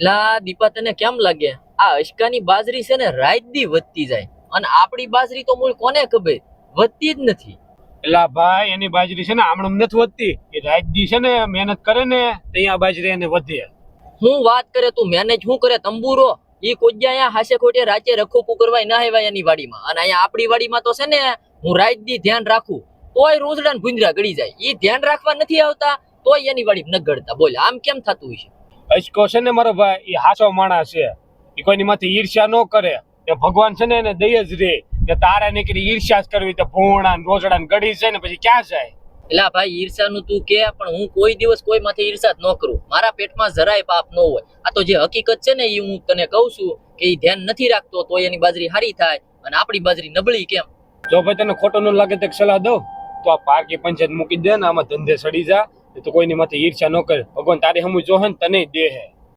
લા દીપા તને કેમ લાગે આ અશકાની બાજરી છે ને રાત દી વધતી જાય અને આપણી બાજરી તો મૂળ કોને ખબર વધતી જ નથી. એલા ભાઈ એની બાજરી છે ને આમણું નથી વધતી, એ રાત દી છે ને મહેનત કરે ને ત્યાં બાજરી એને વધે. હું વાત કરે તું મેનેજ શું કરે તંબુરો ઈ કોજ્યા અહીંયા હાસે ખોટે રાતે રખોપું કરવાય ના આવ્યા એની વાડીમાં અને અહીંયા આપણી વાડીમાં તો છે ને હું રાત દી ધ્યાન રાખું તોય રોજડા ને ભૂંજરા ગળી જાય ઈ ધ્યાન રાખવા નથી આવતા તોય એની વાડી ન ગળતા બોલ આમ કેમ થતું છે. અચકો છે ને મારો ભાઈ એ હાસો માણસ છે, એ કોઈની માથે ઈર્ષ્યા ન કરે. એ ભગવાન છે ને એને દઈ જ રે કે તારે નીકળી ઈર્ષ્યા જ કરવી તો ભૂણા ને રોજડા ને ગળી જાય ને પછી ક્યાં જાય. એલા ભાઈ ઈર્ષાનું તું કે પણ હું કોઈ દિવસ કોઈ માથે ઈર્ષા જ ન કરું. મારા પેટમાં જરાય પાપ ન હોય. આ તો જે હકીકત છે ને એ હું તને કહું છું કે એ ધ્યાન નથી રાખતો તો એની બાજરી હારી થાય અને આપણી બાજરી નબળી કેમ. જો ભાઈ તને ખોટું ન લાગે તો એક સલાહ દઉં તો આ પારકી પંચાયત મૂકી દે ને આમાં ધંધે સડી જા તો કોઈની માથે ઈર્ષ્યા ન કરે. ભગવાન તારી હમું જોહે ને તને દે હે.